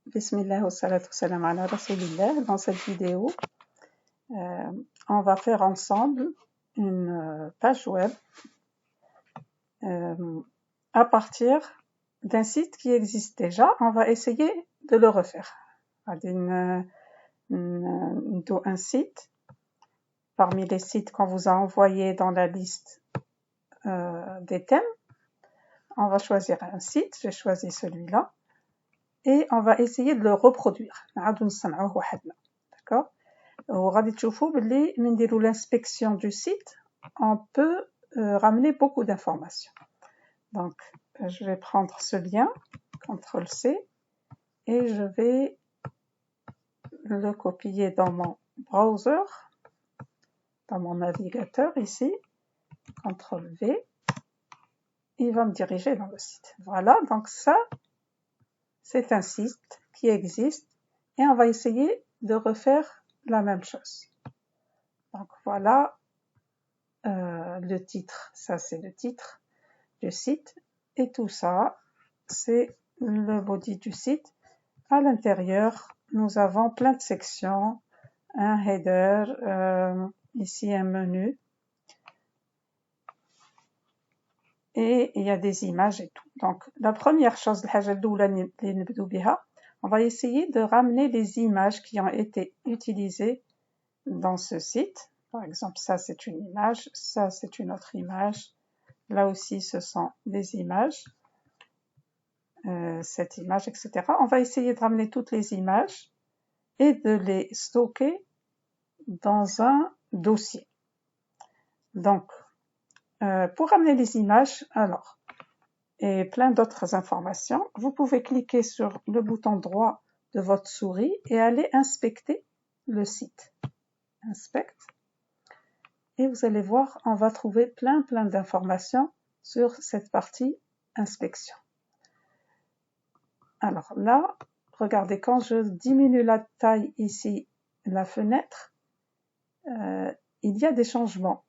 Bismillah wa salatu wa salam ala rasulillah. Dans cette vidéo, on va faire ensemble une page web à partir d'un site qui existe déjà. On va essayer de le refaire. Un site parmi les sites qu'on vous a envoyés dans la liste des thèmes. On va choisir un site. J'ai choisi celui-là. Et on va essayer de le reproduire. D'accord? وغادي تشوفوا باللي من نديروا l'inspection du site, on peut ramener beaucoup d'informations. Donc, je vais prendre ce lien, CTRL-C, et je vais le copier dans mon browser, dans mon navigateur ici, CTRL-V, il va me diriger dans le site. Voilà, donc ça, c'est un site qui existe, et on va essayer de refaire la même chose. Donc voilà le titre, ça c'est le titre du site et tout ça c'est le body du site. À l'intérieur nous avons plein de sections, un header, ici un menu et il y a des images et tout. Donc la première chose, on va essayer de ramener les images qui ont été utilisées dans ce site. Par exemple, ça c'est une image, ça c'est une autre image, là aussi ce sont des images, cette image, etc. On va essayer de ramener toutes les images et de les stocker dans un dossier. Donc, pour ramener les images, alors, et plein d'autres informations, vous pouvez cliquer sur le bouton droit de votre souris et aller inspecter le site. Inspect. Et vous allez voir, on va trouver plein d'informations sur cette partie inspection. Alors là, regardez, quand je diminue la taille ici, la fenêtre, il y a des changements.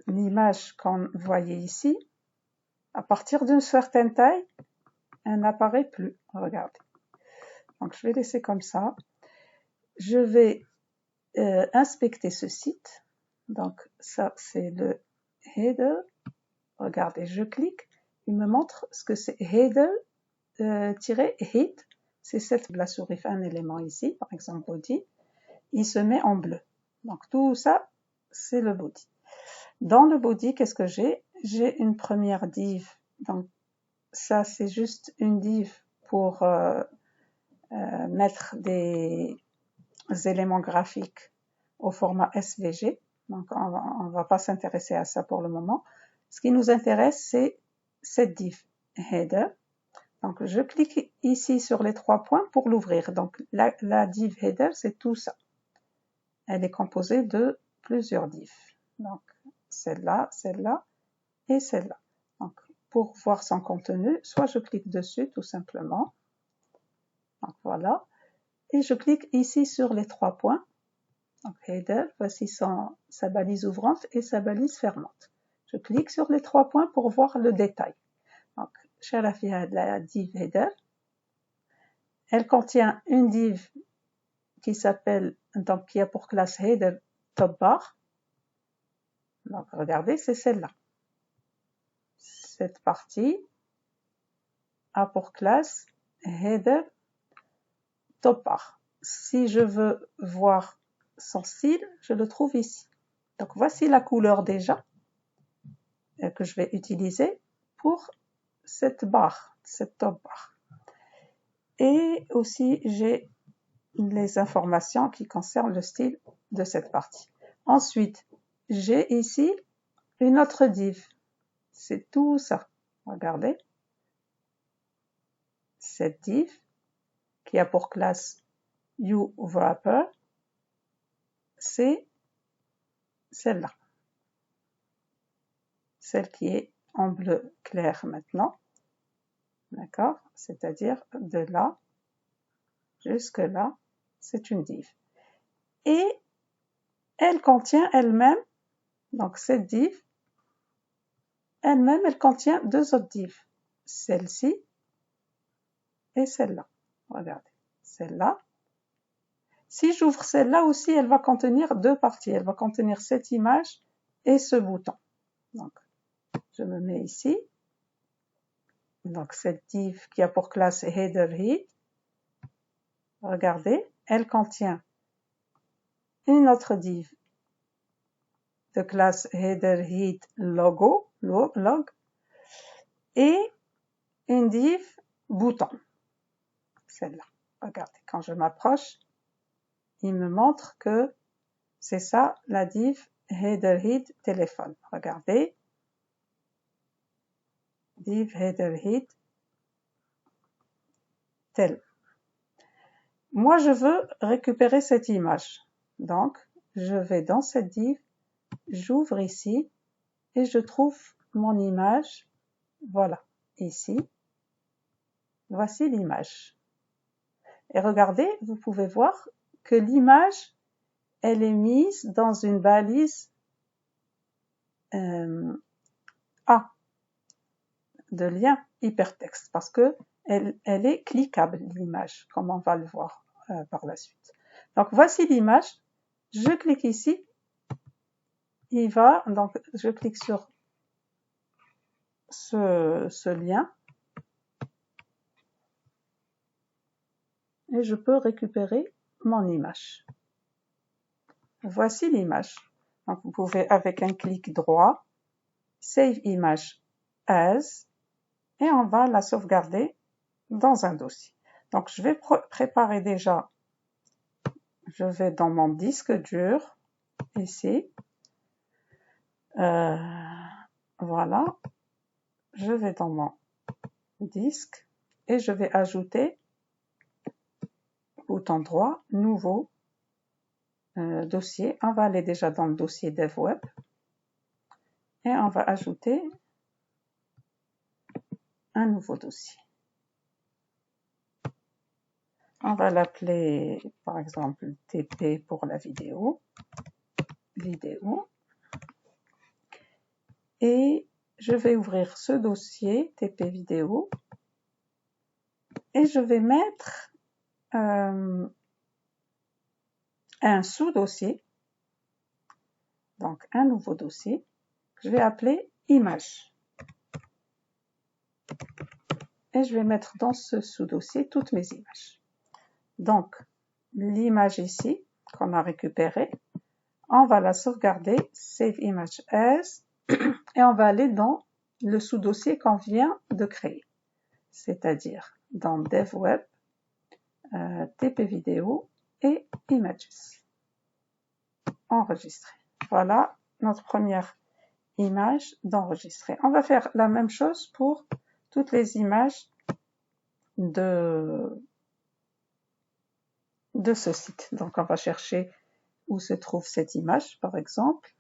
L'image qu'on voyait ici, à partir d'une certaine taille, elle n'apparaît plus. Regardez. Donc je vais laisser comme ça. Je vais inspecter ce site. Donc ça c'est le header. Regardez, je clique, il me montre ce que c'est header -hit. C'est cette la souris fait un élément ici, par exemple body, il se met en bleu. Donc tout ça c'est le body. Dans le body, qu'est-ce que j'ai? J'ai une première div. Donc ça c'est juste une div pour mettre des éléments graphiques au format SVG. Donc on va pas s'intéresser à ça pour le moment. Ce qui nous intéresse, c'est cette div header. Donc je clique ici sur les trois points pour l'ouvrir. Donc la div header, c'est tout ça. Elle est composée de plusieurs divs. Donc celle-là, celle-là et celle-là. Donc pour voir son contenu, soit je clique dessus tout simplement. Donc voilà. Et je clique ici sur les trois points. Donc header, voici sa balise ouvrante et sa balise fermante. Je clique sur les trois points pour voir le détail. Donc, la div header, elle contient une div qui s'appelle, donc qui a pour classe header top bar. Donc regardez, c'est celle-là. Cette partie a pour classe header top bar. Si je veux voir son style, je le trouve ici. Donc voici la couleur déjà que je vais utiliser pour cette barre, cette top bar. Et aussi j'ai les informations qui concernent le style de cette partie. Ensuite, j'ai ici une autre div. C'est tout ça. Regardez. Cette div qui a pour classe uWrapper, c'est celle-là. Celle qui est en bleu clair maintenant. D'accord? C'est-à-dire de là jusque là, c'est une div. Et elle contient elle-même, donc cette div, elle-même, elle contient deux autres divs. Celle-ci et celle-là. regardez, celle-là. Si j'ouvre celle-là aussi, elle va contenir deux parties. Elle va contenir cette image et ce bouton. Donc, je me mets ici. Donc, cette div qui a pour classe header head, regardez, elle contient une autre div de classe header head logo, log, et une div bouton. Celle-là. Regardez, quand je m'approche, il me montre que c'est ça la div header head téléphone. Regardez. Div header head tel. Moi, je veux récupérer cette image. Donc, je vais dans cette div, j'ouvre ici et je trouve mon image. Voilà, ici. Voici l'image. Et regardez, vous pouvez voir que l'image, elle est mise dans une balise A de lien hypertexte parce que elle est cliquable, l'image, comme on va le voir par la suite. Donc, voici l'image. Je clique ici. Il va, donc, je clique sur ce lien et je peux récupérer mon image. Voici l'image. Donc, vous pouvez, avec un clic droit, Save Image As, et on va la sauvegarder dans un dossier. Donc, je vais préparer déjà, je vais dans mon disque dur, ici. Voilà. Je vais dans mon disque et je vais ajouter, bouton droit, nouveau dossier. On va aller déjà dans le dossier DevWeb et on va ajouter un nouveau dossier. On va l'appeler, par exemple, TP pour la vidéo. Et je vais ouvrir ce dossier, TP vidéo, et je vais mettre un sous-dossier, donc un nouveau dossier, que je vais appeler image. Et je vais mettre dans ce sous-dossier toutes mes images. Donc, l'image ici, qu'on a récupérée, on va la sauvegarder, Save Image As, et on va aller dans le sous-dossier qu'on vient de créer, c'est-à-dire dans DevWeb, TP vidéo et Images. Enregistrer. Voilà notre première image d'enregistrer. On va faire la même chose pour toutes les images de ce site. Donc, on va chercher où se trouve cette image, par exemple.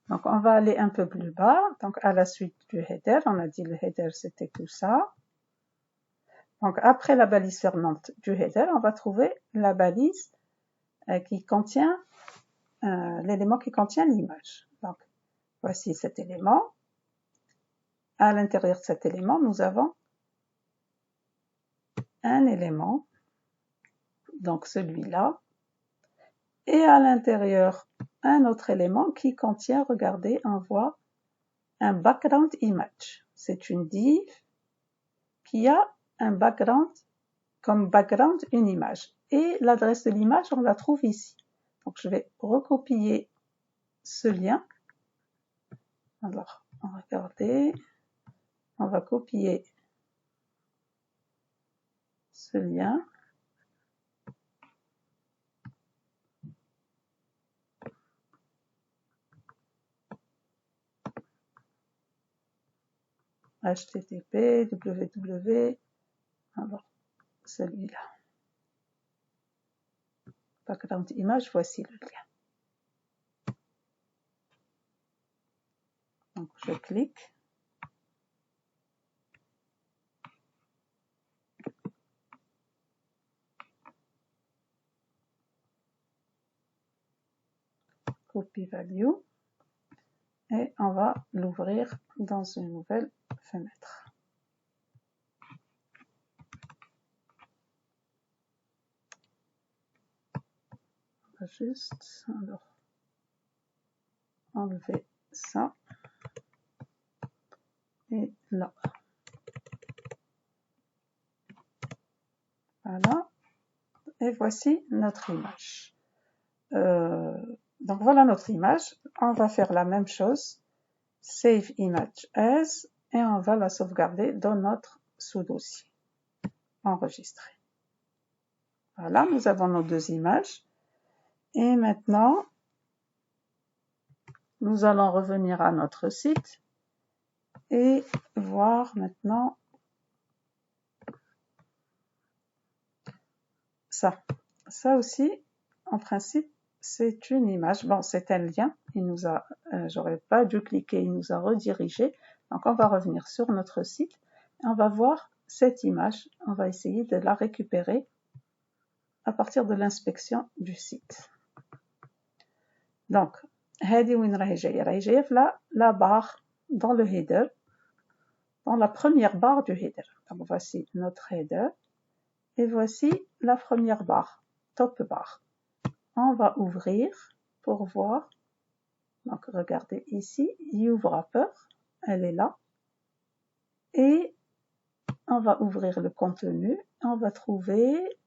Donc, on va aller un peu plus bas. Donc, à la suite du header, on a dit le header, c'était tout ça. Donc, après la balise fermante du header, on va trouver la balise qui contient l'élément qui contient l'image. Donc, voici cet élément. À l'intérieur de cet élément, nous avons un élément, donc celui-là, et à l'intérieur, un autre élément qui contient, regardez, on voit un background image. C'est une div qui a un background, comme background, une image. Et l'adresse de l'image, on la trouve ici. Donc, je vais recopier ce lien. Alors, regardez, on va copier ce lien. HTTP, www, alors celui-là. Background image, voici le lien. Donc je clique. Copy value. Et on va l'ouvrir dans une nouvelle fenêtre. va juste alors, enlever ça. Et là. Voilà. Et voici notre image. Donc voilà notre image. On va faire la même chose. Save image as. Et on va la sauvegarder dans notre sous-dossier. Enregistrer. Voilà, nous avons nos deux images. Et maintenant, nous allons revenir à notre site et voir maintenant ça. Ça aussi, en principe, c'est une image. Bon, c'est un lien. J'aurais pas dû cliquer, il nous a redirigé. Donc, on va revenir sur notre site et on va voir cette image. On va essayer de la récupérer à partir de l'inspection du site. Donc, هذه وين راهي جاية la barre dans le header, dans la première barre du header. Donc, voici notre header et voici la première barre, top bar. On va ouvrir pour voir. Donc, regardez ici, UWrapper, elle est là. Et on va ouvrir le contenu. On va trouver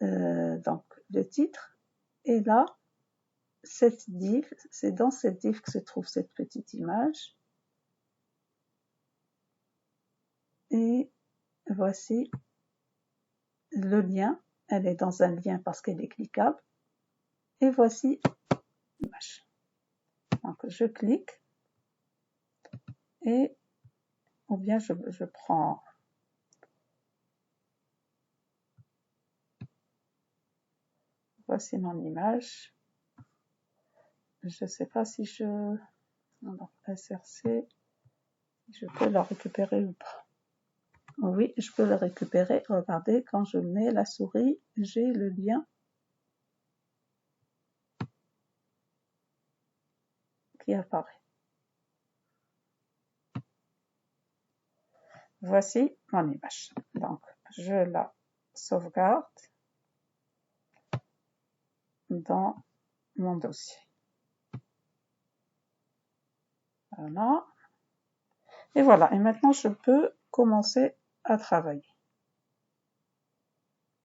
donc le titre. Et là, cette div, c'est dans cette div que se trouve cette petite image. Et voici le lien. Elle est dans un lien parce qu'elle est cliquable. Et voici l'image. Donc, je clique. Et ou bien je prends voici mon image. Je ne sais pas si alors, SRC, je peux la récupérer ou pas. Oui, je peux la récupérer. Regardez, quand je mets la souris, j'ai le lien qui apparaît. Voici mon image. Donc, je la sauvegarde dans mon dossier. Voilà. Et voilà. Et maintenant, je peux commencer à travailler.